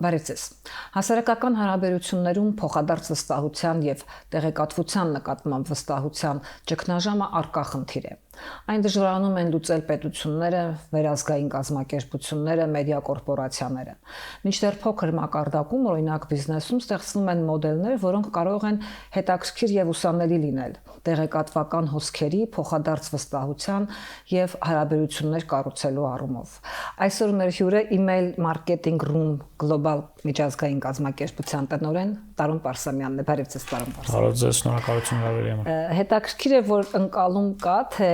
Բարև ձեզ։ Հասարակական հարաբերություններում փոխադարձ վստահության եւ տեղեկատվության նկատմամբ վստահության ճգնաժամը առկա խնդիր է։ Այն դժվարանում են լուծել պետությունները, վերազգային կազմակերպությունները, մեդիա կորպորացիաները։ Մինչդեռ փոքր մակարդակում, օրինակ բիզնեսում, ստեղծվում են մոդելներ, որոնք կարող են հետաքրքիր եւ ուսանելի լինել տեղեկատվական հոսքերի, փոխադարձ վստահության եւ հարաբերություններ կառուցելու առումով։ Այսօր մեր հյուրը Email Marketing Room Global միջազգային կազմակերպության տնօրեն Տարոն Պարսամյանն է։ Բարև ձեզ, Տարոն Պարսամյան։ Բարև ձեզ, շնորհակալություն հավելի համար։ Հետաքրքիր է, որ ընկալում կա, թե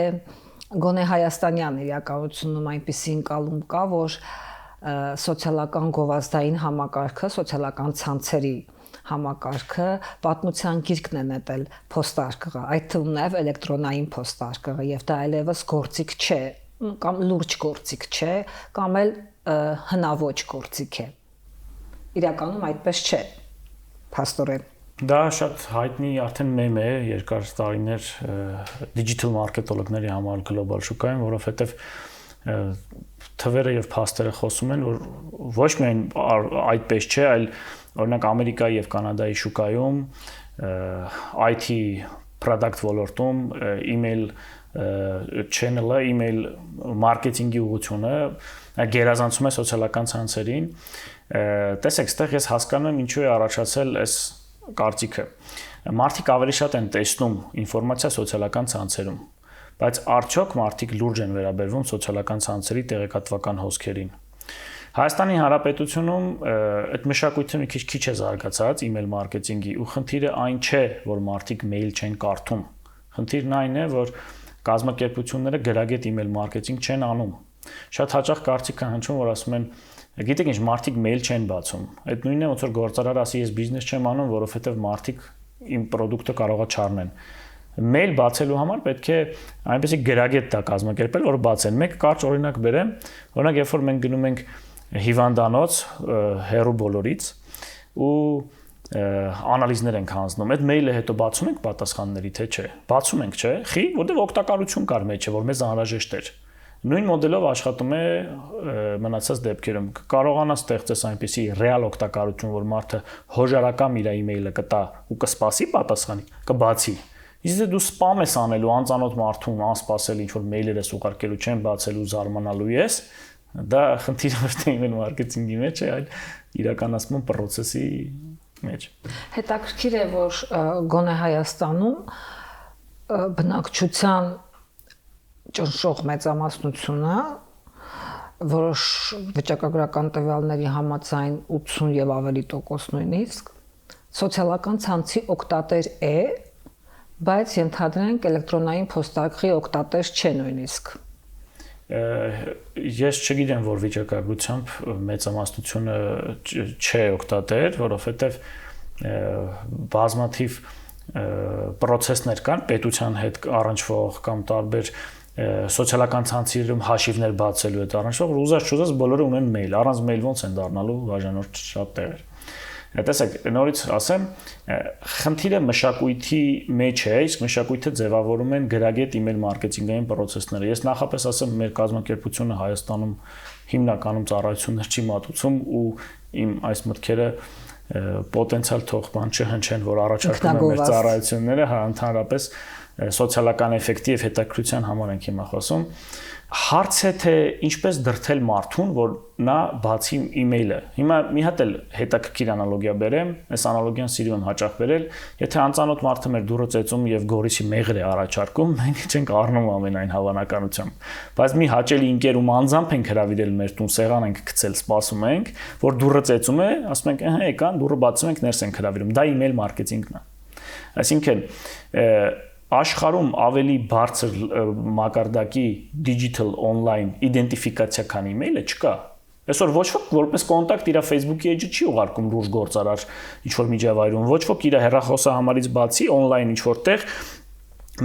գոնե հայաստանյան իրականությունում այնպիսի ընկալում կա, որ սոցիալական գովազդային համակարգը, սոցիալական ցանցերի համակարգը պատմության գիրկն է նետել փոստարկղը, այդ թվում նաև էլեկտրոնային փոստարկղը, եւ դա այլևս գործիք չէ, կամ լուրջ գործիք չէ, կամ էլ հնաոճ գործիք է։ Իրականում այդպես չէ, փաստորեն։ Դա շատ հայտնի արդեն մեմ է երկար տարիներ digital marketologների համար գլոբալ շուկայում, որովհետև թվերը եւ փաստերը խոսում են, որ ոչ միայն այդպես չէ, այլ օրինակ Ամերիկայի եւ Կանադայի շուկայում IT product ոլորտում email channel-ը, email marketing-ի ուղղությունը գերազանցում է սոցիալական ցանցերին։ Տեսեք, այստեղ ես հասկանում եմ ինչու է առաջացել այս կարծիքը։ Մարդիկ ավելի շատ են տեսնում ինֆորմացիա սոցիալական ցանցերում, բայց արդյոք մարդիկ լուրջ են վերաբերվում սոցիալական ցանցերի տեղեկատվական հոսքերին։ Հայաստանի Հանրապետությունում այդ մշակույթը մի քիչ է զարգացած email marketing-ի ու խնդիրը այն չէ, որ մարդիկ mail չեն կարդում։ Խնդիրն այն է, որ կազմակերպությունները գրագետ email marketing չեն անում։ Շատ հաճախ կարծիք է հնչում, որ ասում են գիտեք ինչ, մարդիկ mail չեն բացում։ Այդ նույնն է, ոնց որ գործարարը ասի ես բիզնես չեմ անում, որովհետև մարդիկ իմ product-ը կարող է չառնեն։ Mail բացելու համար պետք է այնպեսի գրագետ դա կազմակերպել, որ բացեն։ Մեկ կարճ օրինակ բերեմ, օրինակ երբ որ մենք գնում ենք հիվանդանոց հեռու բոլորից ու անալիզներ ենք հանձնում, այդ մեյլը հետո բացում ենք պատասխանների, թե չէ։ Բացում ենք, չէ՞։ Խի, որտեղ օգտակարություն կար մեջը, որ մեզ անհրաժեշտ էր։ Նույն մոդելով աշխատում է մնացած դեպքերում։ Կարողանա ստեղծես այնպիսի ռեալ օգտակարություն, որ մարդը հոժարակամ իր email-ը կտա ու կսպասի պատասխանի, կբացի։ Իսկ դու սպամ ես անելու անծանոթ մարդուն, անսպասել ինչ որ մեյլեր ես ուղարկելու չեն բացելու զարմանալու ես, դա խնդիրը ոչ թե email marketing-ի մեջ է, այլ իրականացման process-ի մեջ։ Հետաքրքիր է, որ գոնե Հայաստանում բնակչության ճնշող մեծամասնությունը որոշ վիճակագրական տվյալների համաձայն 80 եւ ավելի տոկոս նույնիսկ սոցիալական ցանցի օգտատեր է, բայց ենթադրենք էլեկտրոնային փոստարկղի օգտատեր չէ նույնիսկ։ Ես չգիտեմ, որ վիճակագրությամբ մեծամասնությունը չէ օգտատեր, որովհետեւ բազմաթիվ process-ներ կան պետության հետ առնչվող կամ տարբեր սոցիալական ցանցերում հաշիվներ բացելու հետ առնչվող, որ ուզած բոլորը ունեն mail, առանց mail ոնց են դառնալու բաժանորդ շատ տեղեր։ Տեսեք, նորից ասեմ, խնդիրը մշակույթի մեջ է, իսկ մշակույթը ձևավորում են գրագետ email մարքեթինգային process-ները։ Ես նախապես ասեմ, մեր կազմակերպությունը Հայաստանում հիմնականում ծառայություններ չի մատուցում ու իմ այս մտքերը պոտենցիալ թողման չհնչեն, որ առաջարկում են մեր ծառայությունները, հա ընդհանրապես սոցիալական էֆեկտի եւ հետաքրքրության համար ենք հիմա խոսում։ Հարց է թե ինչպես դրթել մարդուն, որ նա բացի email-ը։ Հիմա մի հատ էլ հետաքրքիր անալոգիա բերեմ, այս անալոգիան սիրում եմ հաճախ բերել, եթե անծանոթ մարդը մեր դուռը ծեծում եւ գորիսի մեղր է առաջարկում, մենք չենք առնում ամենայն հավանականությամբ։ Բայց մի հաճելի ընկեր ում անձամբ ենք հրավիրել մեր տուն, սեղան ենք գցել, սպասում ենք, որ դուռը ծեծում է, ասում ենք, ահա եկան, դուռը բացում ենք, ներս ենք հրավիրում։ Դա email մարքեթինգն է։ Այսինքն աշխարհում ավելի բարձր մակարդակի digital online իդենտիֆիկացիա քան email-ը չկա։ Այսօր ոչ ոք որպես կոնտակտ իր Facebook-ի էջը չի ուղարկում լուրջ գործարար ինչ որ միջավայրում, ոչ ոք իր հեռախոսահամարից բացի online ինչ որտեղ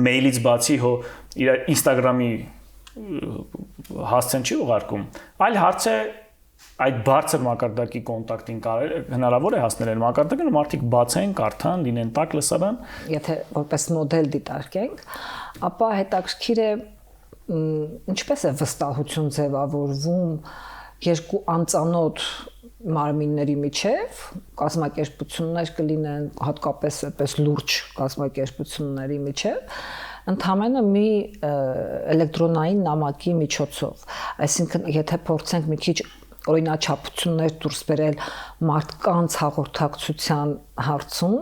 mail-ից բացի հո իր Instagram-ի հասցեն չի ուղարկում։ Այլ հարց է այդ բարձր մակարդակի կոնտակտին հնարավոր է հասնել այն մակարդակը, որ մարդիկ բացեն, կարդան, լինեն տաք լսարան։ Եթե որպես մոդել դիտարկենք, ապա հետաքրքիր է ինչպես է վստահություն ձևավորվում երկու անծանոթ մարմինների միջև, կազմակերպություններ կլինեն հատկապես այդպես լուրջ կազմակերպությունների միջև, ընդհանրապես մի էլեկտրոնային նամակի միջոցով, այսինքն եթե փորձենք մի քիչ օրինաչափություններ դուրս բերել մարդկանց հաղորդակցության հարցում,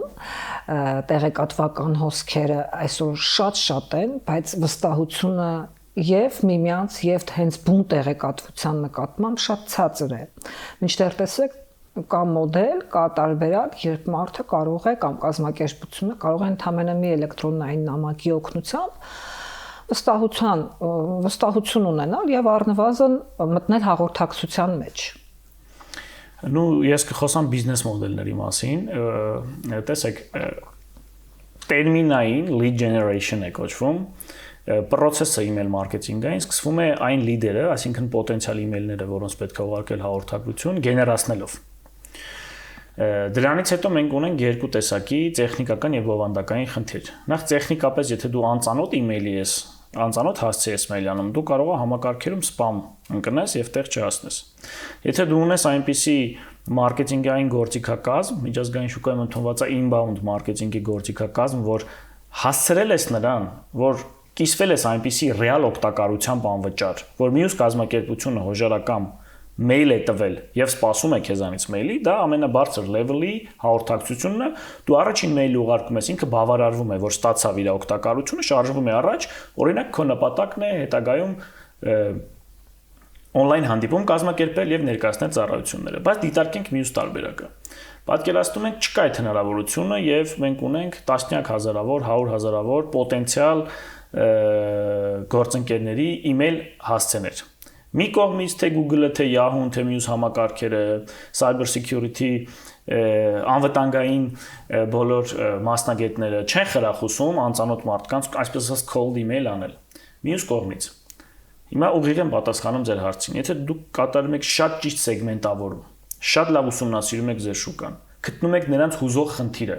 տեղեկատվական հոսքերը այսօր շատ են, բայց վստահությունը եւ միմյանց եւ հենց բուն տեղեկատվության նկատմամբ շատ ցածր է։ Մինչդեռ տեսեք կա մոդել, կա տարբերակ, երբ մարդը կարող է կամ կազմակերպությունը կարող է ընդհանրապես մի էլեկտրոնային նամակի օգնությամբ վստահություն ունենալ եւ առնվազն մտնել հաղորդակցության մեջ։ Ну, ես կխոսամ բիզնես մոդելների մասին, տեսեք, տերմինային lead generation է կոչվում, process-ը email marketing-ային սկսվում է այն լիդերը, այսինքն պոտենցիալ email-ները, որոնց պետք է ուղարկել հաղորդակցություն, գեներացնելով։ Դրանից հետո մենք ունենք երկու տեսակի տեխնիկական եւ բովանդակային խնդիր։ Նախ տեխնիկապես, եթե դու անծանոթ email-ի ես, անծանոթ հասցի ես mail-անում, դու կարող ես համակարգերում spam ընկնես եւ տեղ չհասնես։ Եթե դու ունես այնպիսի մարքեթինգային գործիքակազմ, միջազգային շուկայում ընդունված է inbound մարքեթինգի գործիքակազմ, որ հասցրել ես նրան, որ կիսվել ես այնպիսի ռեալ օգտակարությամբ անվճար, որ մյուս կազմակերպությունը հոժարական մեյլ է տվել եւ սպասում է քեզանից մեյլի, դա ամենաբարձր level-ի հաղորդակցությունն է, դու առաջին մեյլը ուղարկում ես, ինքը բավարարվում է, որ ստացավ իր օգտակարությունը, շարժվում է առաջ, օրինակ քո նպատակն է հետագայում on-line հանդիպում կազմակերպել եւ ներկայացնել ծառայությունները, բայց դիտարկենք մյուս տարբերակը։ Պատկերացնում ենք չկա այդ հնարավորությունը եւ մենք ունենք տասնյակ հազարավոր, 100 հազարավոր պոտենցիալ գործընկերների email հասցեներ։ Մի կողմից թե Google-ը, թե Yahoo-ն, թե մյուս համակարգերը, cyber security անվտանգային բոլոր մասնագետները չեն խրախուսում անծանոթ մարդկանց այսպես ասած cold email անել։ Մյուս կողմից հիմա ուղիղ եմ պատասխանում ձեր հարցին։ Եթե դուք կատարում եք շատ ճիշտ սեգմենտավորում, շատ լավ ուսումնասիրում եք ձեր շուկան, գտնում եք նրանց հուզող խնդիրը,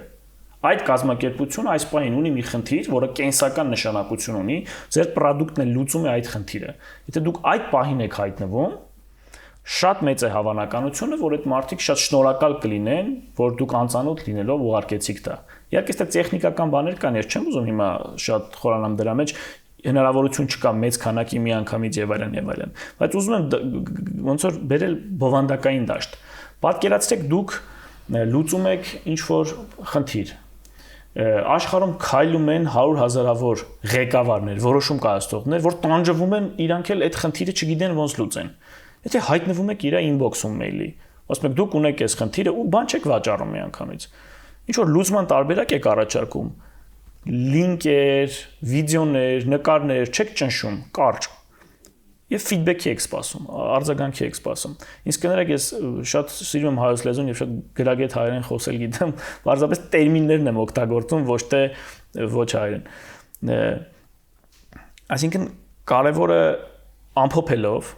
այդ կազմակերպությունը այս պահին ունի մի խնդիր, որը կենսական նշանակություն ունի, ձեր product-ն է լուծում է այդ խնդիրը։ Եթե դուք այդ պահին եք հայտնվում, շատ մեծ է հավանականությունը, որ այդ մարդիկ շատ շնորհակալ կլինեն, որ դուք անծանոթ լինելով ուղարկեցիք դա։ Իհարկե, այստեղ տեխնիկական բաներ կան, ես չեմ ուզում հիմա շատ խորանամ դրա մեջ, հնարավորություն չկա մեծ քանակի մի անգամից եւ այլն, բայց ուզում եմ ոնց որ բերել բովանդակային դաշտ։ Պատկերացրեք դուք լուծում եք ինչ որ խնդիր։ Աշխարհում քայլում են 100 հազարավոր ղեկավարներ, որոշում կայացնողներ, որ տանջվում են իրանք էլ այդ խնդիրը չգիտեն ոնց լուծեն։ Եթե հայտնվում եք իր inbox-ում մեյլի, ասում եք դուք ունեք այս խնդիրը ու բան չեք վաճառում միանգամից։ Ինչ որ լուծման տարբերակ եք առաջարկում, լինկեր, վիդեոներ, նկարներ չեք ճնշում, կարճ։ Եվ feedback-ի եք սպասում, արձագանքի եք սպասում։ Իսկ կներեք, ես շատ սիրում եմ հայոց լեզուն եւ շատ գրագետ հայերեն խոսել գիտեմ, բարձրապես տերմիններն եմ օգտագործում, ոչ թե ոչ հայերեն։ Այսինքն կարևորը ամփոփելով,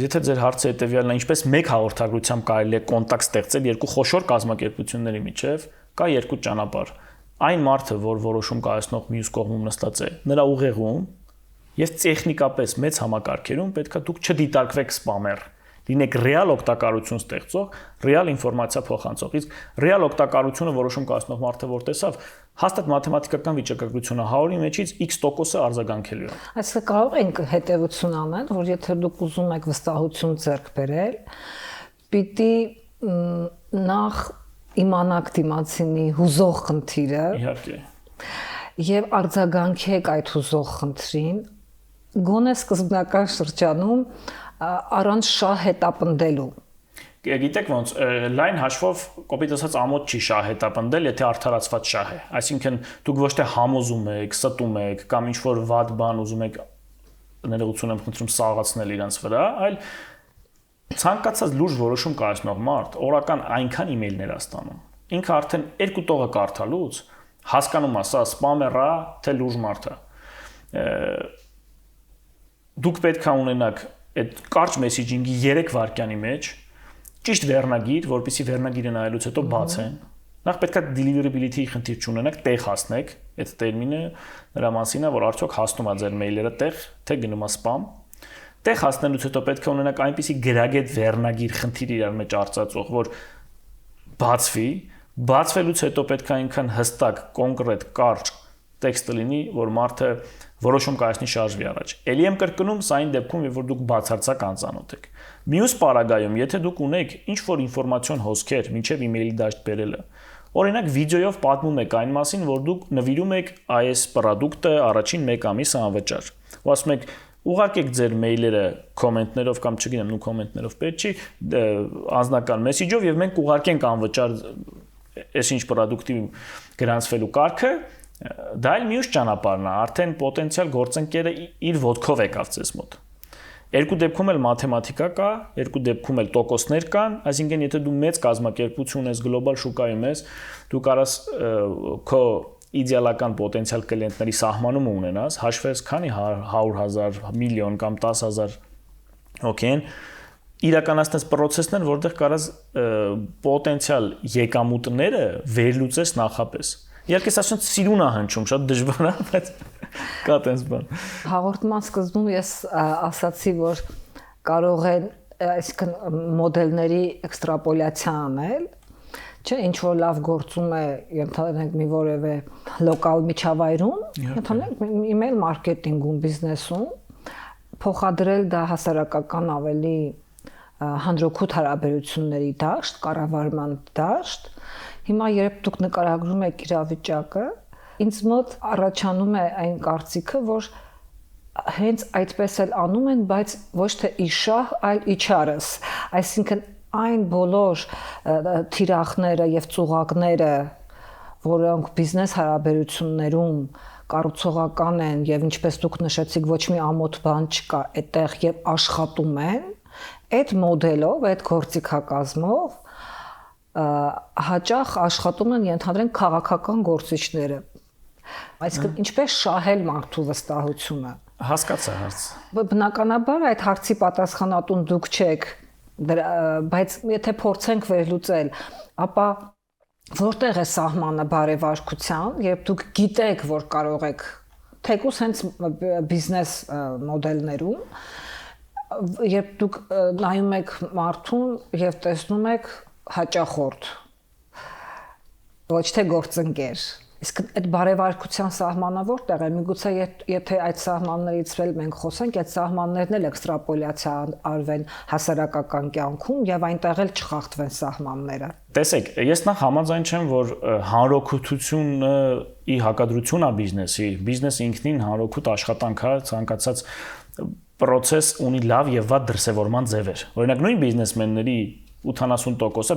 եթե ձեր հարցը հետեւյալն է, ինչպես մեկ հաղորդագրությամբ կարելի է կոնտակտ ստեղծել երկու խոշոր կազմակերպությունների միջև, կա երկու ճանապարհ։ Այն մարդը, որ որոշում կայացնող մյուս կողմում նստած է, նրա ուղեղում եւ տեխնիկապես մեծ համակարգերում պետքա դուք չդիտարկվեք սպամեր, լինեք ռեալ օգտակարություն ստեղծող, ռեալ ինֆորմացիա փոխանցող։ Իսկ ռեալ օգտակարությունը որոշում կայացնող մարդը որ տեսավ, հաստատ մաթեմատիկական վիճակագրությունը 100-ի մեջից x%-ը արձագանքելու է։ Այսինքն կարող ենք հետևություն անել, որ եթե դուք ուզում եք վստահություն ձեռք բերել, պիտի նախ իմանաք դիմացինի հուզող խնդիրը։ Իհարկե։ Եվ արձագանքեք այդ հուզող խնդրին, գոնե սկզբնական շրջանում առանց շահ հետապնդելու։ Գիտեք ոնց, լայն հաշվով կոպիտ ասած ամոթ չի շահ հետապնդել, եթե արդարացված շահ է։ Այսինքն դուք ոչ թե համոզում եք, ստում եք կամ ինչ որ վատ բան ուզում եք ներողություն եմ խնդրում սաղացնել իրancs վրա, այլ ցանկացած լուրջ որոշում կայացնող մարդ օրական այնքան email-ներ է ստանում։ Ինքը արդեն երկու տողը կարդալուց հասկանում է, սա սպամեր է, թե լուրջ մարդ է։ Դուք պետք է ունենաք այդ կարճ մեսեջինգի 3 վայրկյանի մեջ ճիշտ վերնագիր, որպեսզի վերնագիրը նայելուց հետո բացեն, Նախ պետք է deliverability-ի խնդիր չունենաք, տեղ հասնեք, այդ տերմինը նրա մասին է, որ արդյոք հասնում է ձեր մեյլերը տեղ, թե գնում է spam։ Տեղ հասնելուց հետո պետք է ունենաք այնպիսի գրագետ վերնագիր խնդիր իրար մեջ արծածող, որ բացվի, բացվելուց հետո պետք է այնքան հստակ, կոնկրետ, կարճ տեքստը լինի, որ մարդը որոշում կայացնի շարժվի առաջ։ Էլի եմ կրկնում, սա այն դեպքում, երբ որ դուք բացարձակ անծանոթ եք։ Մյուս պարագայում, եթե դուք ունեք ինչ-որ ինֆորմացիոն հոսքեր, մինչև email-ի դաշտ բերելը, օրինակ վիդեոյով պատմում եք այն մասին, որ դուք նվիրում եք այս պրոդուկտը առաջին 1 ամիս անվճար։ Ու ասում եք, ուղարկեք ձեր մեյլերը կոմենտներով կամ չգիտեմ, նու կոմենտներով պետք չի, անձնական մեսեջով եւ մենք կուղարկենք անվճար այսինչ պրոդուկտի գրանցվելու կարգը, դա էլ մյուս ճանապարհն է, արդեն պոտենցիալ գործընկերը իր ոտքով եկավ ձեզ մոտ։ Երկու դեպքում էլ մաթեմատիկա կա, երկու դեպքում էլ տոկոսներ կան, այսինքն եթե դու մեծ կազմակերպություն ես, գլոբալ շուկայում ես, դու կարաս քո իդեալական պոտենցիալ կլիենտների սահմանումը ունենաս, հաշվես քանի 100,000, միլիոն կամ 10,000 օքեյ, իրականացնես process-ներ, որտեղ կարաս պոտենցիալ եկամուտները վերլուծես նախապես։ Իհարկե սա սիրուն է հնչում, շատ դժվար է, բայց կա տենց բան։ Հաղորդման սկզբում ես ասացի, որ կարող են այսինքն մոդելների էքստրապոլյացիա անել, չէ, ինչ որ լավ գործում է, ենթադրենք մի որևէ լոկալ միջավայրում, ենթադրենք email մարքեթինգում, բիզնեսում, փոխադրել դա հասարակական ավելի հանրօգուտ հարաբերությունների դաշտ, կառավարման դաշտ։ Հիմա երբ դուք նկարագրում եք իրավիճակը, ինձ մոտ առաջանում է այն կարծիքը, որ հենց այդպես էլ անում են, բայց ոչ թե իշահ, այլ իչարս, այսինքն այն բոլոր թիրախները եւ ծուղակները, որոնք բիզնես հարաբերություններում կառուցողական են եւ ինչպես դուք նշեցիք, ոչ մի ամոթ բան չկա այդտեղ եւ աշխատում են, այդ մոդելով, այդ գործիքակազմով հաճախ աշխատում են ենթադրենք քաղաքական գործիչները։ Այսինքն ինչպես շահել մարդու վստահությունը։ Հասկացա հարց։ Բնականաբար այդ հարցի պատասխանատուն դուք չեք, բայց եթե փորձենք վերլուծել, ապա որտեղ է սահմանը բարեվարկության, երբ դուք գիտեք, որ կարող եք թեկուզ հենց բիզնես մոդելներում, երբ դուք նայում եք մարդուն եւ տեսնում եք հաճախորդ, ոչ թե գործընկեր։ Իսկ այդ բարեվարկության սահմանը որտեղ է։ Միգուցե եթե այդ սահմաններից վել մենք խոսենք, այդ սահմաններն էլ էքստրապոլյացիա արվեն հասարակական կյանքում եւ այնտեղ էլ չխախտվեն սահմանները։ Տեսեք, ես նախ համաձայն չեմ, որ հանրօգուտությունը ի հակադրություն է բիզնեսի։ Բիզնեսը ինքնին հանրօգուտ աշխատանք է, ցանկացած process ունի լավ եւ վատ դրսեւորման ձևեր։ Օրինակ նույն բիզնեսմենների 80%-ը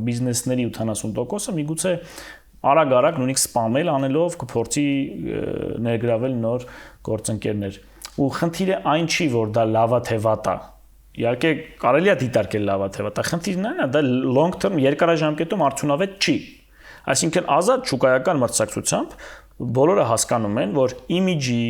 բիզնեսների 80%-ը միգուցե արագ նույնիսկ սպամել անելով կփորձի ներգրավել նոր գործընկերներ։ Ու խնդիրը այն չի, որ դա լավա թե վատա։ Իհարկե կարելի է դիտարկել լավա թե վատա։ Խնդիրն այն է, դա long term երկարաժամկետում արդյունավետ չի։ Այսինքն ազատ շուկայական մրցակցությամբ բոլորը հասկանում են, որ իմիջի,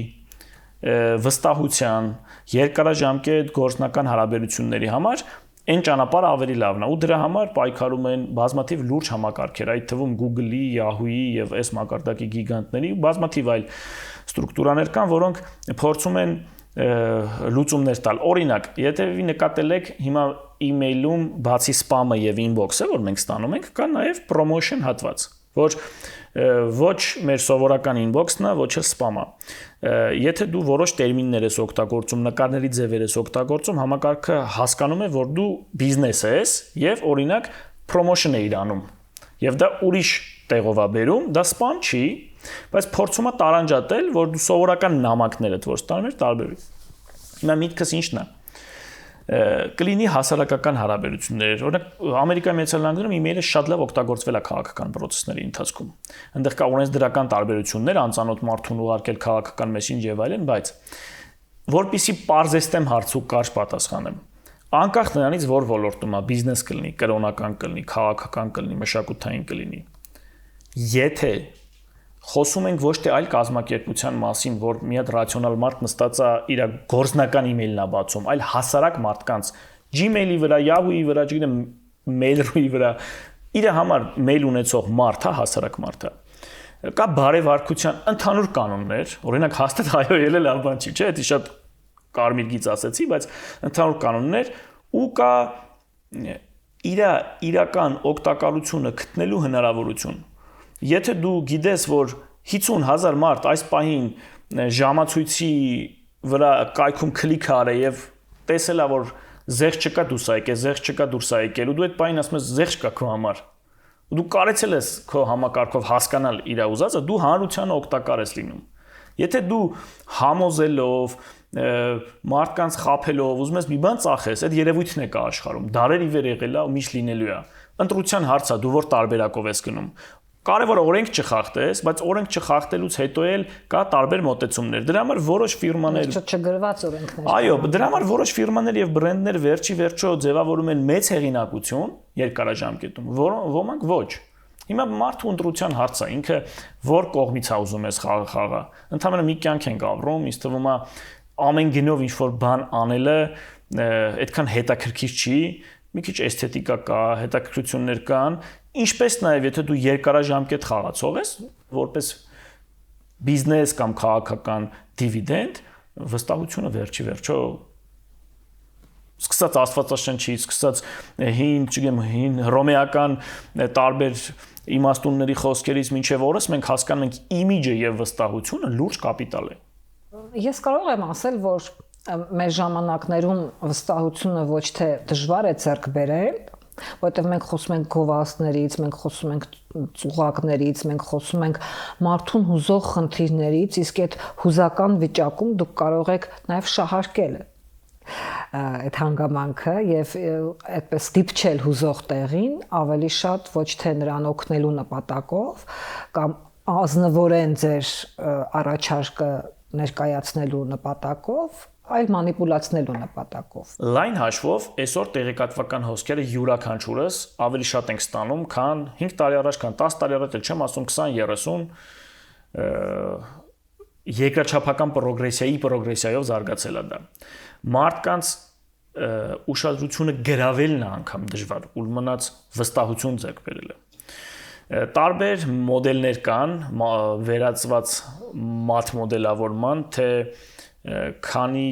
վստահության, երկարաժամկետ գործնական հարաբերությունների համար այն ճանապարհը ավելի լավն է ու դրա համար պայքարում են բազմաթիվ լուրջ համակարգեր, այդ թվում Google-ի, Yahoo-ի եւ այս մակարդակի գիգանտների բազմաթիվ այլ ստրուկտուրաներ կան, որոնք փորձում են լուծումներ տալ։ Օրինակ, եթե նկատել եք հիմա email-ում բացի spam-ը եւ inbox-ը, որ մենք ստանում ենք, կա նաեւ promotion հատված, որ ոչ մեր սովորական inbox-ն է, ոչ էլ spam-ը։ Եթե դու որոշ տերմիններ ես օգտագործում, նկարների ձևեր ես օգտագործում, համակարգը հասկանում է, որ դու բիզնես ես եւ օրինակ promotion է անում։ Եվ դա ուրիշ տեղով է բերում, դա spam չի, բայց փորձում է տարանջատել, որ դու սովորական նամակներդ որ ստանում ես, տարբերվի։ Հիմա միտքս ի՞նչն է։ Կլինի հասարակական հարաբերություններ։ Օրինակ Ամերիկայի Միացյալ Նահանգներում email-ը շատ լավ օգտագործվել է քաղաքական process-ների ընթացքում։ Այնտեղ կա օրենսդրական տարբերություններ, անծանոթ մարդուն ուղարկել քաղաքական մեսենջ եւ այլն, բայց որpիսի պարզեստեմ հարցու կարճ պատասխանեմ։ Անկախ նրանից որ ոլորտում է, բիզնես կլինի, կրոնական կլինի, քաղաքական կլինի, մշակութային կլինի։ Եթե խոսում ենք ոչ թե այլ կազմակերպության մասին, որ մի հատ ռացիոնալ մարդ նստած է իր գործնական email-ն է բացում, այլ հասարակ մարդկանց Gmail-ի վրա, Yahoo-ի վրա, չգիտեմ, Mail.ru-ի վրա իր համար մեյլ ունեցող մարդը, հասարակ մարդը, կա բարեվարկության ընդհանուր կանոններ, օրինակ հաստատ հայո ելը լավ բան չի, չէ՞, դա շատ կարմիր գիծ ասեցի, բայց ընդհանուր կանոններ ու կա իր իրական օգտակարությունը գտնելու հնարավորություն։ Եթե դու գիտես, որ 50,000 մարդ այս պահին ժամացույցի վրա կայքում քլիք արե եւ տեսել է, որ զեղ չկա դուրս է եկել, զեղ չկա դուրս է եկել, ու դու այդ պահին ասում ես զեղ չկա քո համար։ Ու դու կարեցել ես քո համակարգով հասկանալ իր ուզածը, դու հանրությանը օգտակար ես լինում։ Եթե դու համոզելով, մարդկանց խաբելով, ուզում ես մի բան ծախես, այդ երևույթն է կա աշխարհում։ Դարեր ի վեր եղել է ու միշտ լինելու է։ Ընտրության հարցը դու որ տարբերակով ես գնում։ Կարևորը օրենք չխախտես, բայց օրենք չխախտելուց հետո էլ կա տարբեր մոտեցումներ։ Դրա համար որոշ ֆիրմաներ չգրված օրենքներ։ Այո, դրա համար որոշ ֆիրմաներ եւ բրենդներ վերջի վերջո ձևավորում են մեծ հեղինակություն երկարաժամկետում, ոմանք ոչ։ Հիմա մարդու ընտրության հարցը, ինքը որ կողմից է ուզում ես խաղը։ Ընդհանրապես մի կյանք ենք ապրում, ինձ թվում է ամեն գնով ինչ որ բան անելը այդքան հետաքրքիր չի, մի քիչ էսթետիկա կա, հետաքրքրություններ կան, ինչպես նաև եթե դու երկարաժամկետ խաղացող ես, որպես բիզնես կամ քաղաքական դիվիդենդ, վստահությունը վերջի վերջո սկսած Աստվածաշնչից, սկսած հին հռոմեական տարբեր իմաստունների խոսքերից մինչև օրս մենք հասկանում ենք իմիջը եւ վստահությունը լուրջ կապիտալ է։ Ես կարող եմ ասել, որ մեր ժամանակներում վստահությունը ոչ թե դժվար է ձեռք բերել, որտեղ մենք խոսում ենք գովազդներից, մենք խոսում ենք ծուղակներից, մենք խոսում ենք մարդուն հուզող խնդիրներից, իսկ այդ հուզական վիճակում դուք կարող եք նաև շահարկել այդ հանգամանքը եւ այդպես դիպչել հուզող տեղին ավելի շատ ոչ թե նրան օգնելու նպատակով կամ ազնվորեն ձեր առաջարկը ներկայացնելու նպատակով, այլ մանիպուլացնելու նպատակով։ Լայն հաշվով այսօր տեղեկատվական հոսքերը յուրաքանչյուրս ավելի շատ ենք ստանում, քան 5 տարի առաջ, քան 10 տարի առաջ, էլ չեմ ասում 20-30 երկրաչափական պրոգրեսիայով զարգացել է դա։ Մարդկանց ուշադրությունը գրավելն է անգամ դժվար, ու մնաց վստահություն ձեռք բերելը։ Տարբեր մոդելներ կան, վերածված մաթ մոդելավորման, թե քանի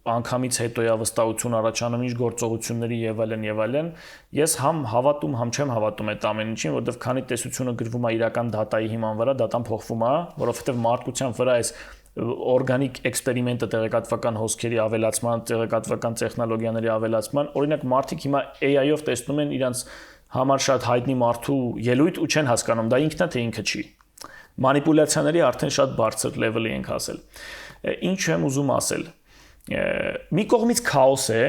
անգամից հետո է վստահություն առաջանում ինչ գործողությունների եւ այլն, ես համ հավատում, համ չեմ հավատում այդ ամեն ինչին, որովհետեւ քանի տեսությունը գրվում է իրական դատայի հիման վրա, դատան փոխվում է, որովհետեւ մարդկության վրա այս օրգանիկ էքսպերիմենտը տեղեկատվական հոսքերի ավելացման, տեղեկատվական տեխնոլոգիաների ավելացման, օրինակ մարդիկ հիմա AI-ով տեսնում են իրանց համար շատ հայտնի մարդու ելույթ ու չեն հասկանում դա ինքն է թե ինքը չի։ Մանիպուլյացիաների արդեն շատ բարձր լեվելի ենք հասել։ Ինչ եմ ուզում ասել։ Մի կողմից քաոս է,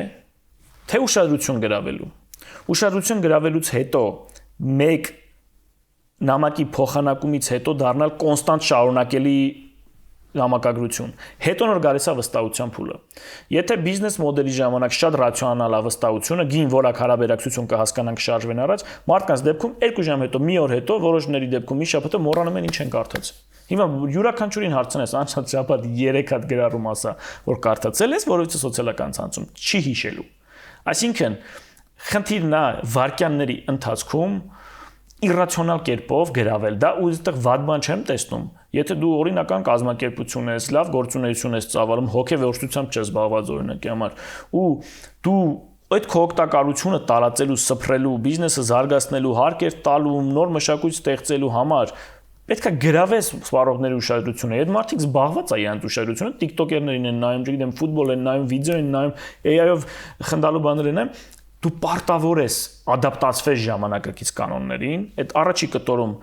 թե ուշադրություն գրավելու։ Ուշադրություն գրավելուց հետո մեկ նամակի փոխանակումից հետո դառնալ կոնստանտ շարունակելի համակագրություն։ Հետո նոր գալիս է վստահության փուլը։ Եթե բիզնես մոդելի ժամանակ շատ ռացիոնալ է վստահությունը, գին որակ հարաբերակցություն կհասկանանք շարժվեն առաջ, մարդկանց դեպքում 2 ժամ հետո, մի օր հետո, որոշների դեպքում մի շաբաթ հետո մոռանում են ինչ են կարդաց։ Հիմա յուրաքանչյուրին հարցնես, անցած շաբաթ 3 հատ գրառում ասա, որ կարդացել ես, որովհետեւ սոցիալական ցանցում չի հիշելու։ Այսինքն, խնդիրն է վարքյանների ընթացքում իրացիոնալ կերպով գրավել դա ու այդտեղ վատ բան չեմ տեսնում։ Եթե դու օրինական կազմակերպություն ես, լավ գործունեություն ես ծավալում, հոգեվերժությամբ չես զբաղված օրինակի համար, ու դու այդ քո օգտակարությունը տարածելու, սփռելու, բիզնեսը զարգացնելու, հարկեր տալու, նոր մշակույթ ստեղծելու համար պետք է գրավես սպառողների ուշադրությունը։ Այդ մարդիկ զբաղված է իրանց ուշադրությունը, TikToker-ներին են նայում, չգիտեմ, ֆուտբոլ են նայում, վիդեո են նայում, AI-ով խնդալու բաներ են նայում։ Դու պարտավոր ես ադապտացվես ժամանակակից կանոններին, այդ առաջի կտորում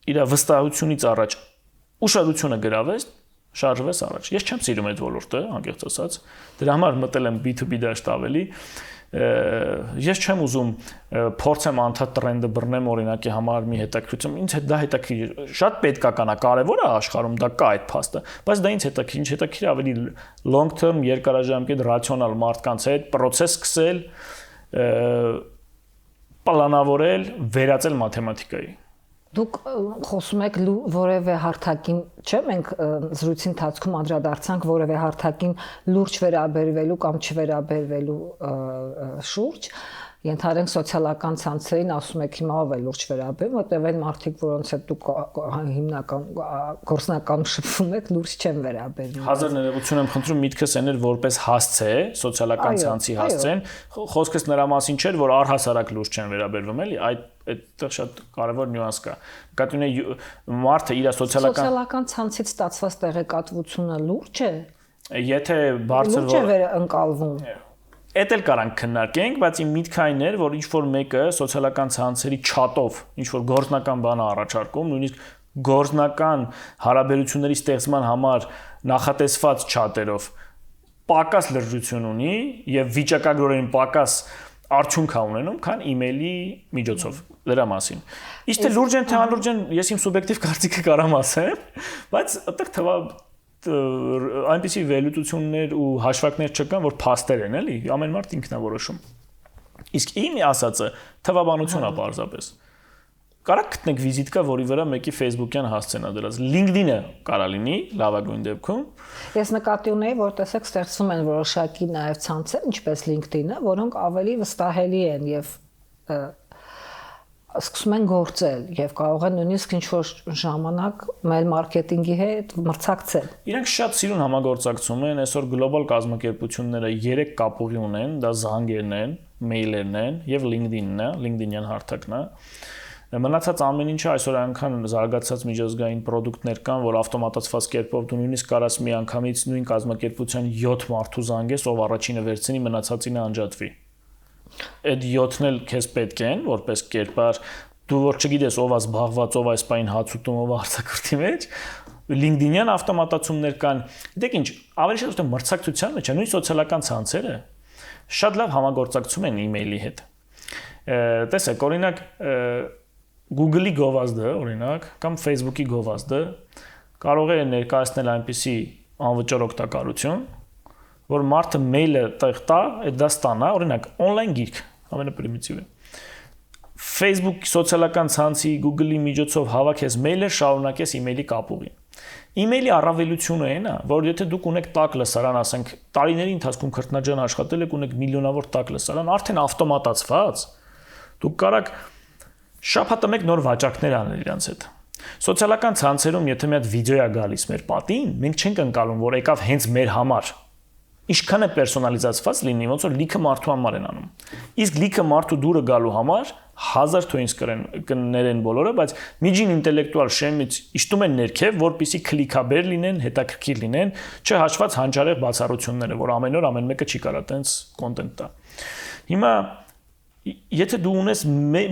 իր վստահությունից առաջ ուշադրությունը գրավես, շարժվես առաջ։ Ես չեմ սիրում այդ ոլորտը, անկեղծ ասած, դրա համար մտել եմ B2B դաշտ ավելի։ Ես չեմ ուզում փորձեմ անդադ տրենդը բռնեմ օրինակի համար մի հետաքրքրություն, ինձ հետ դա հետաքրքիր, շատ պետքական է, կարևոր է աշխարհում, դա կա այդ փաստը, բայց դա ինձ հետաքրքիր, ինչ հետաքրքիր ավելի long term, երկարաժամկետ ռացիոնալ մարդկանց հետ process սկսել, պլանավորել, վերածել մաթեմատիկայի։ Դուք խոսում եք որևէ հարթակին, չէ՞, մենք զրույցի ընթացքում անդրադարձանք որևէ հարթակին լուրջ վերաբերվելու կամ չվերաբերվելու շուրջ, Ենթարենք սոցիալական ցանցերին ասում եք հիմա ով է լուրջ վերաբերում, որտեղ այն մարդիկ, որոնց հետ դուք հիմնական գործնական շփվում եք, լուրջ չեն վերաբերում։ Հազար ներողություն եմ խնդրում, միտքս այն էր որպես հասցե, սոցիալական ցանցի հասցեն, խոսքս նրա մասին չէր, որ առհասարակ լուրջ չեն վերաբերվում, էլի, այդտեղ շատ կարևոր նյուանս կա։ Նկատի ունի մարդը իր սոցիալական ցանցից ստացված տեղեկատվությունը լուրջ է։ Եթե բարձր լուրջ է ընկալվում։ Էդ էլ կարանք քննարկենք, բայց իմ միտքը այն էր, որ ինչ-որ մեկը սոցիալական ցանցերի չաթով ինչ-որ գործնական բան առաջարկում, նույնիսկ գործնական հարաբերությունների ստեղծման համար նախատեսված չաթերով պակաս լրջություն ունի եւ վիճակագրորեն պակաս արդյունք է ունենում, քան email-ի միջոցով դրա մասին։ Իսկ թե լուրջ են, թե անլուրջ են, ես իմ սուբյեկտիվ կարծիքը կարամ ասեմ, բայց այդտեղ թվա այնպիսի վերլուծություններ ու հաշվարկներ չկան, որ փաստեր են, էլի, ամեն մարդ ինքնավորոշում։ Իսկ իմ ասածը թվաբանություն է պարզապես։ Կարա գտնեք վիզիտկա, որի վրա մեկի Facebook-յան հասցենա դրած։ LinkedIn-ը կարա լինի լավագույն դեպքում։ Ես նկատի ունեի, որ տեսեք ստեղծվում են որոշակի նաև ցանցեր, ինչպես LinkedIn-ը, որոնք ավելի վստահելի են եւ սկսում են գործել եւ կարող են նույնիսկ ինչ-որ ժամանակ mail marketing-ի հետ մրցակցել։ Իրենք շատ սիրուն համագործակցում են, այսօր գլոբալ կազմակերպությունները 3 կապուղի ունեն, դա զանգերն են, մեյլերն են եւ LinkedIn-ն է, LinkedIn-յան հարթակն է։ Մնացած ամեն ինչը այսօր այնքան զարգացած միջազգային ապրանքներ կան, որ ավտոմատացված կերպով դու նույնիսկ կարաս մի անգամից նույն կազմակերպության 7 մարդու զանգես, ով առաջինը վերցնի, մնացածինը անջատվի։ Այդ 7-ն էլ քեզ պետք են, որպես կերպար, դու որ չգիտես ով է զբաղված, ով այս պայն հաց ուտում, ով արձակուրդի մեջ, LinkedIn-յան ավտոմատացումներ կան։ Դեք ինչ, ավելի շատ ուտեմ մրցակցության մեջ, նույն սոցիալական ցանցերը շատ լավ համագործակցում են email-ի հետ։ Տեսեք, օրինակ Google-ի գովազդը, օրինակ, կամ Facebook-ի գովազդը կարող է ներկայացնել այնպիսի անվճար օգտակարություն, որ մարդը մեյլը տեղ տա, այդ դա ստանա, օրինակ, on-line գիրք, ամենապրիմիտիվը։ Facebook սոցիալական ցանցի, Google-ի միջոցով հավաքես մեյլը, շարունակես email-ի կապուղին։ Email-ի առավելությունը այն է, որ եթե դուք ունեք տաք լսարան, ասենք, տարիների ընթացքում քրտնաջան աշխատել եք, ունեք միլիոնավոր տաք լսարան, արդեն ավտոմատացված, դուք կարաք շաբաթը մեկ նոր վաճառքներ անել իրանց հետ։ Սոցիալական ցանցերում, եթե մի հատ վիդեո է գալիս մեր պատին, մենք չենք ընկալում, որ եկավ հենց մեր համար։ Ինչքան է պերսոնալիզացված լինի, ոնց որ լիքը մարդու համար են անում։ Իսկ լիքը մարդու դուրը գալու համար 1000 թոյնս կներեն բոլորը, բայց միջին ինտելեկտուալ շեմից իշտում են ներքև, որպեսզի քլիքաբեր լինեն, հետաքրքիր լինեն, չհաշված հանճարեղ բացառությունները, որ ամեն օր ամեն մեկը չի կարա տենց կոնտենտ տա։ Հիմա եթե դու ունես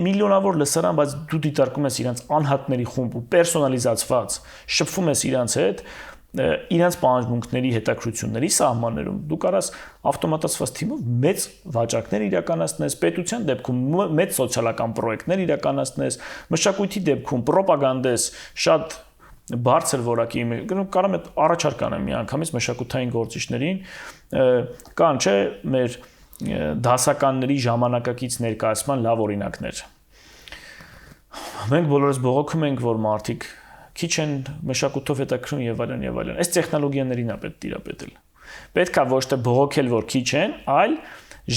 միլիոնավոր լսարան, բայց դու դիտարկում ես իրանց անհատների խումբ ու պերսոնալիզացված, շփվում ես իրանց հետ, իրանց պահանջմունքների հետաքրությունների սահմաններում, դու կարաս ավտոմատացված թիմով մեծ վաճառքներ իրականացնես, պետության դեպքում մեծ սոցիալական պրոյեկտներ իրականացնես, մշակույթի դեպքում պրոպագանդես, շատ բարձր որակի կարամ այդ առաջարկ անեմ միանգամից մշակութային գործիչներին, կան չէ մեր դասականների ժամանակակից ներկայացման լավ օրինակներ։ Մենք բոլորս բողոքում ենք, որ մարդիկ քիչ են մշակույթով հետաքրքրում եւ այլն եւ այլն։ Այս տեխնոլոգիաներին է պետք տիրապետել։ Պետք է ոչ թե բողոքել, որ քիչ են, այլ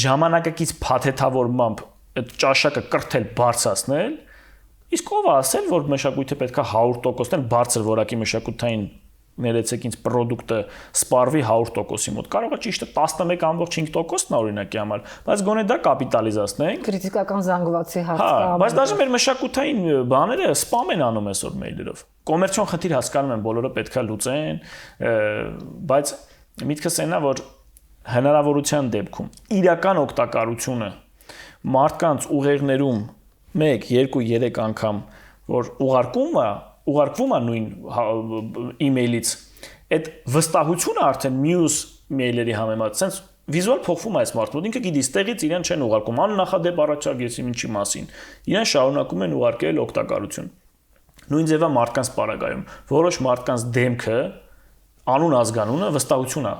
ժամանակակից փաթեթավորմամբ այդ ճաշակը կրթել, բարձրացնել, իսկ ով է ասել, որ մշակույթը պետք է 100%-ն բարձր որակի մշակութային ներեցեք ինձ product-ը սպառվի 100%-ի մոտ։ Կարող է ճիշտը 11.5%-ն օրինակի համար, բայց գոնե դա կապիտալիզացնենք։ Քրիտիկական զանգվածի հարց կա։ Բայց դաժե մեր մշակութային բաները սպամ են անում այսօր մեյլերով։ Կոմերցիոն խնդիր հասկանում են, բոլորը պետքա լուծեն, բայց միտքս այնա, որ հնարավորության դեպքում իրական օգտակարությունը մարդկանց ուղեղներում 1, 2, 3 անգամ որ ուղարկվում է նույն email-ից, այդ վստահությունը արդեն մյուս մեյլերի համեմատ, sense վիզուալ փոխվում է այս մարդու, ինքը գիտի, ստեղից իրեն չեն ուղարկում, աննախադեպ առաջարկ եսի ինչի մասին, իրեն շարունակում են ուղարկել օգտակարություն։ Նույն ձևա մարդկանց պարագայում, որոշ մարդկանց դեմքը, անուն ազգանունը վստահություն է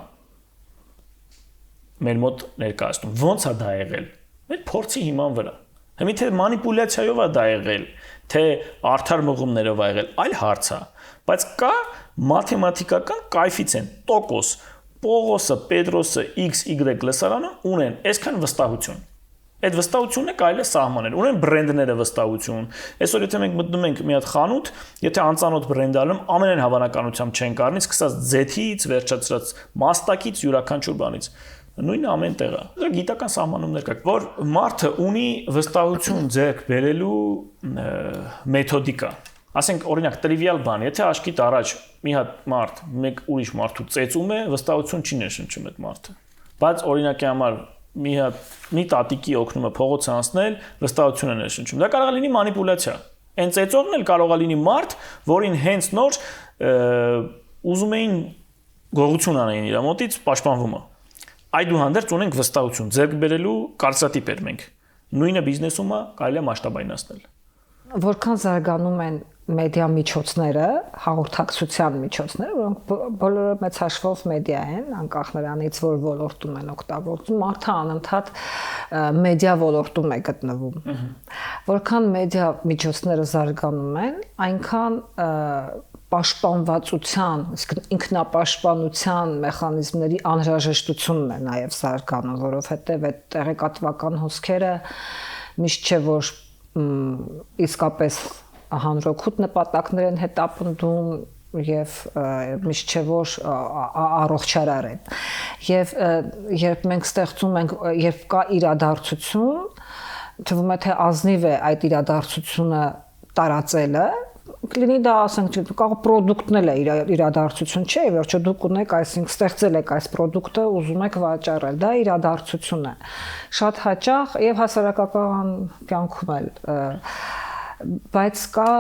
մեր մոտ ներկայացնում։ Ոնց է դա եղել։ Մեր փորձի հիման վրա։ Հիմա թե մանիպուլյացիայով է դա եղել, թե արդար մղումներով է եղել, այլ հարց է, բայց կա մաթեմատիկական կայֆիցիենտ, տոկոս, Պողոսը, Պետրոսը, X, Y լսարանը ունեն այսքան վստահություն։ Այդ վստահությունը կարելի է սահմանել։ Ունեն բրենդները վստահություն։ Այսօր եթե մենք մտնում ենք մի հատ խանութ, եթե անծանոթ բրենդ ալում, ամենայն հավանականությամբ չենք առնի, սկսած ձեթից, վերջացրած մաստակից, յուրաքանչյուր բանից։ Նույնը ամեն տեղ է։ Դրա գիտական սահմանումներ կա, որ մարդը ունի վստահություն ձեռք բերելու մեթոդիկա։ Ասենք օրինակ տրիվիալ բան, եթե աշկիտ առաջ մի հատ մարդ մեկ ուրիշ մարդու ծեծում է, վստահություն չի ներշնչում այդ մարդը։ Բայց օրինակի համար մի տատիկի օգնումը փողոց անցնել, վստահություն է ներշնչում։ Դա կարող է լինի մանիպուլյացիա։ Այն ծեծողն էլ կարող է լինի մարդ, որին հենց նոր ուզում էին գողություն անեն իր մոտից, պաշտպանվում է։ Այդուհանդերձ ունենք վստահություն, ձեռք բերելու կարծրատիպ էր մենք։ Նույնը բիզնեսում է, կարելի է մասշտաբայնացնել։ Որքան զարգանում են մեդիա միջոցները, հաղորդակցության միջոցները, որոնք բոլորը մեծ հաշվով մեդիա են, անկախ նրանից, որ ոլորտում են օգտագործում, մարդը անընդհատ մեդիա ոլորտում է գտնվում։ Որքան մեդիա միջոցները զարգանում են, այնքան պաշտպանվածության, ինքնապաշտպանության մեխանիզմների անհրաժեշտությունն է նաև զարգանում, որովհետև այդ տեղեկատվական հոսքերը միշտ չէ որ իսկապես հանրօգուտ նպատակներ են հետապնդում եւ միշտ չէ որ առողջարար են։ Եվ երբ մենք ստեղծում ենք, երբ կա իրադարձություն, թվում է թե ազնիվ է այդ իրադարձությունը տարածելը, կլինի դա ասենք կարող պրոդուկտն էլ է իրադարձություն չէ, վերջը դուք ունեք, այսինքն ստեղծել եք այս պրոդուկտը, ուզում եք վաճառել, դա իրադարձություն է։ Շատ հաճախ եւ հասարակական կյանքում էլ բայց կա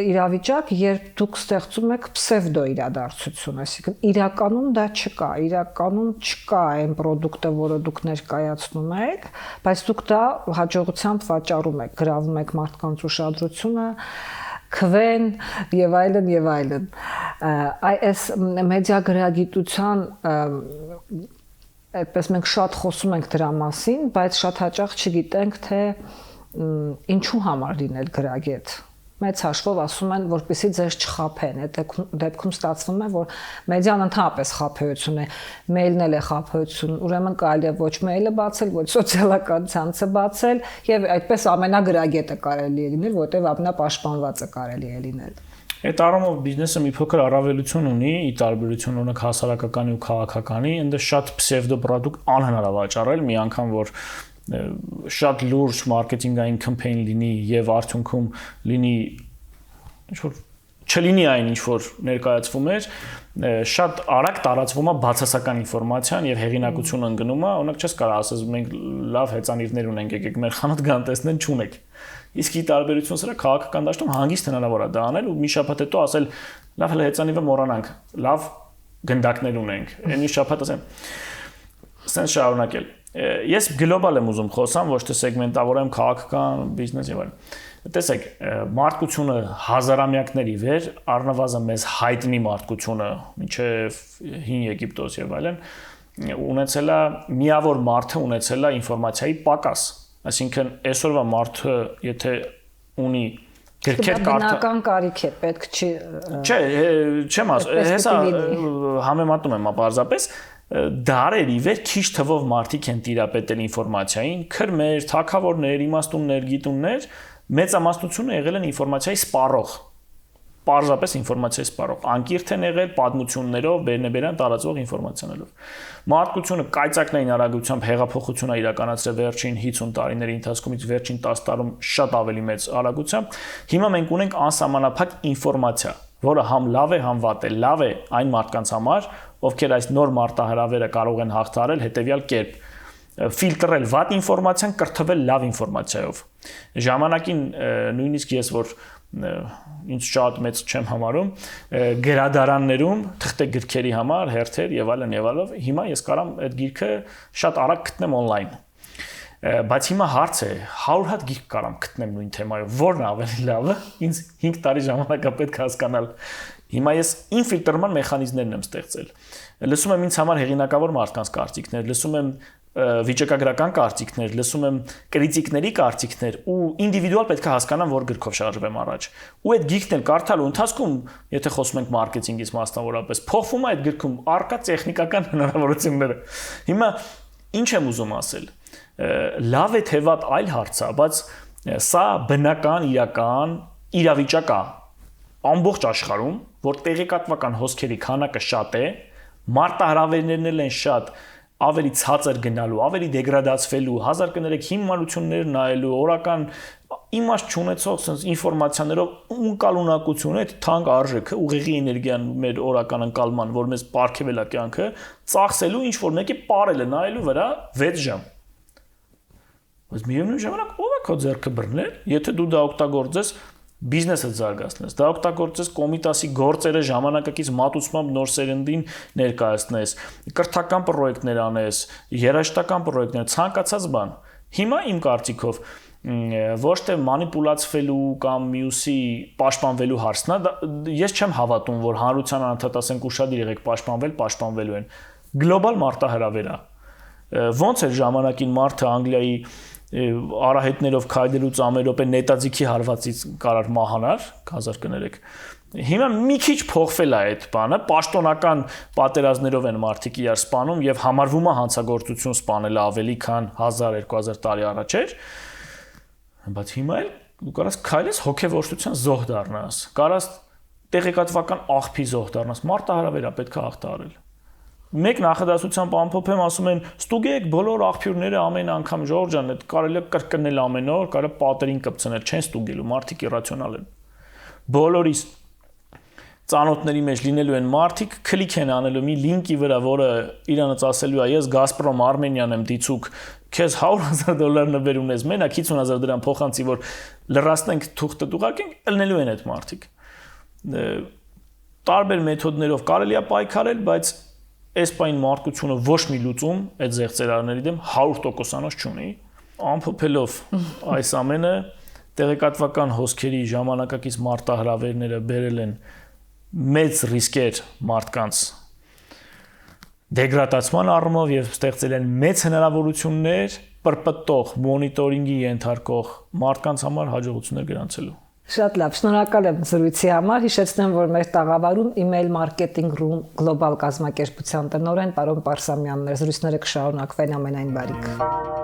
իրավիճակ, երբ դուք ստեղծում եք պսևդո իրադարձություն, այսինքն իրականում դա չկա, իրականում չկա այն պրոդուկտը, որը դուք ներկայացնում եք, բայց դուք դա հաջողությամբ վաճառում եք, գրավում եք մարդկանց ուշադրությունը, քվեն եւ այլն եւ այլն։ Այս մեդիա գրագիտության այդպես մենք շատ խոսում ենք դրա մասին, բայց շատ հաճախ չգիտենք թե ինչու համար լինել գրագետ։ Մեծ հաշվով ասում են, որպեսզի ձեզ չխաբեն։ Այդ դեպքում ստացվում է, որ մեդիան ընդհանրապես խաբեություն է, մեյլն էլ է խաբեություն, ուրեմն կարելի է ոչ մեյլը բացել, ոչ սոցիալական ցանցը բացել, եւ այդպես ամենագրագետը կարելի է լինել, որտեղ ամենապաշտպանվածը կարելի է լինել։ Այդ առումով բիզնեսը մի փոքր առավելություն ունի, ի տարբերություն օրինակ հասարակականի ու քաղաքականի, այնտեղ շատ պսևդո պրոդուկտ անհնար է վաճառել, մի անգամ որ շատ լուրջ մարքեթինգային կամպեյն լինի եւ արդյունքում լինի ինչ որ չլինի այն ինչ որ ներկայացվում էր, շատ արագ տարածվում է բացասական ինֆորմացիան եւ հեղինակությունը ընկնում է, օրինակ չես կարող ասես մենք լավ հեծանիվներ ունենք, եկեք մեր խանութ գան տեսնեն, չունեք։ Իսկ ի տարբերություն սրա քաղաքական դաշտում հանգիստ հնարավոր է դա անել ու մի շաբաթ հետո ասել լավ հələ հեծանիվը մոռանանք, լավ գնդակներ ունենք։ Այն մի շաբաթ ասեմ սենց շարունակել։ Ես գլոբալ եմ ուզում խոսամ, ոչ թե սեգմենտավորեմ քաղաքական, բիզնես եւ այլն։ Տեսեք, մարդկությունը հազարամյակների վեր առնվազն մեզ հայտնի մարդկությունը, մինչև հին Եգիպտոս եւ այլն, ունեցել է միավոր մարդը ունեցել է ինֆորմացիայի պակաս։ Այսինքն այսօրվա մարդը, եթե ունի գրքեր բնական կարիք է, պետք չի։ Չէ, չեմ ասում, հեսա համեմատում եմ պարզապես դարերի վեր քիչ թվով մարդիկ են տիրապետել ինֆորմացիային, քրմեր, թագավորներ, իմաստուններ, գիտուններ, մեծամասնությունը եղել են ինֆորմացիայի սպառող, պարզապես ինֆորմացիայի սպառող, անկիրթ են եղել պատմություններով, բերնեբերան տարածվող ինֆորմացիաներով։ Մարդկությունը կայծակնային արագությամբ հեղափոխություն է իրականացրել վերջին 50 տարիների ընթացքում, վերջին 10 տարում շատ ավելի մեծ արագությամբ։ Հիմա մենք ունենք անսահմանափակ ինֆորմացիա, որը համ լավ է, համ վատ է։ Լավ է այն մարդկանց համար, ովքեր այս նոր մարտահրավերը կարող են հաղթահարել հետևյալ կերպ. ֆիլտրել վատ ինֆորմացիան, կրթվել լավ ինֆորմացիայով։ Ժամանակին նույնիսկ ես որ ինձ շատ մեծ չեմ համարում, գրադարաններում թղթե գրքերի համար, հերթեր եւ այլն, հիմա ես կարամ այդ գիրքը շատ արագ գտնեմ on-line։ Բայց հիմա հարց է, 100 հատ գիրք կարամ գտնեմ նույն թեմայով, որն ավելի լավը, ինձ 5 տարի ժամանակ է պետք հասկանալ։ Հիմա ես ինֆիլտրման մեխանիզմներն եմ ստեղծել։ Լսում եմ ինձ համար հեղինակավոր մարդկանց կարծիքներ, լսում եմ վիճակագրական կարծիքներ, լսում եմ կրիտիկների կարծիքներ ու ինդիվիդուալ պետք է հասկանամ որ գրքով շարժվեմ առաջ։ Ու այդ գիրքն էլ կարդալու ընթացքում, եթե խոսում ենք մարքեթինգից մասնավորապես, փոխվում է այդ գրքում առկա տեխնիկական հնարավորությունները։ Հիմա ինչ եմ ուզում ասել։ լավ է թե վատ այլ հարց է, բայց սա բնական իրական իրավիճակ է ամբողջ աշխարհում, որ տեղեկատվական հոսքերի քանակը շատ է, մարտահրավերներն են շատ, ավելի ցածր գնալու, ավելի դեգրադացվելու, 1003 հիմնություններ նայելու, օրական իմաստ չունեցող sense ինֆորմացիաներով ունկալունակություն այդ թանկ արժեքը, ուղեղի էներգիան մեր օրական ընկալման, որ մեզ պարգևել է կյանքը, ծախսելու ինչ որ մեկի ապարելը նայելու վրա 6 ժամ։ Բայց միևնույն ժամանակ ով է քո ձեռքը բռնել, եթե դու դա օգտագործես բիզնեսը զարգացնես, դա օգտագործես Կոմիտասի գործերը ժամանակակից մատուցմամբ նոր սերնդին ներկայացնես, կրթական պրոյեկտներ անես, երաժշտական պրոյեկտներ, ցանկացած բան։ Հիմա իմ կարծիքով ոչ թե մանիպուլացվելու կամ մյուսի պաշտպանվելու հարցն է, ես չեմ հավատում, որ հանրության անընդհատ ասենք ուշադիր եղեք պաշտպանվելու են։ Գլոբալ մարտահրավեր է։ Ոնց էր ժամանակին մարդը Անգլիայի արահետներով քայլելուց ամերոպե նետաձիգի հարվածից կարար մահանար 1000 կներեք։ Հիմա մի քիչ փոխվել է այդ բանը, պաշտոնական պատերազմներով են մարդիկ իրար սպանում եւ համարվում է հանցագործություն սպանել ավելի քան 1000-2000 տարի առաջ էր։ Բայց հիմա էլ դու կարաս քայլես հոգեվորչության զոհ դառնաս, կարաս տեղեկատվական աղբի զոհ դառնաս, մարտահրավեր է պետք է ախտարել։ Մեկ նախադասությամբ ամփոփեմ, ասում են ստուգեք բոլոր աղբյուրները ամեն անգամ Ժորժան, այդ կարելի է կրկնել ամեն օր, կարելի է պատերին կպցնել, չեն ստուգելու, մարդիկ իրացիոնալ են։ Բոլորիս ծանոթների մեջ լինելու են մարդիկ, քլիկ են անելու մի լինկի վրա, որը իրանից ասելու է ես Գազպրոմ Արմենիան եմ դիցուկ, քեզ $100,000 նվեր ունես, մենակ 50,000 դրամ փոխանցի, որ լրացնենք թուղթը ուղարկենք, ելնելու են այդ մարդիկ։ Տարբեր մեթոդներով կարելի է պայքարել, բայց այս պայն մարդկությունը ոչ մի լուծում այդ զեղծերարների դեմ 100%-անոց չունի։ Ամփոփելով այս ամենը տեղեկատվական հոսքերի ժամանակակից մարտահրավերները բերել են մեծ ռիսկեր մարդկանց դեգրադացման առումով եւ ստեղծել են մեծ հնարավորություններ պրպտող մոնիտորինգի ենթարկող մարդկանց համար հաջողություններ գրանցելու։ Շատ լավ, շնորհակալ եմ զրույցի համար։ Հիշեցնեմ, որ մեր տաղավարում Email Marketing Room Global կազմակերպության տնօրեն պարոն Պարսամյանն էր։ Զրույցները կշարունակվեն ամենայն բարիք։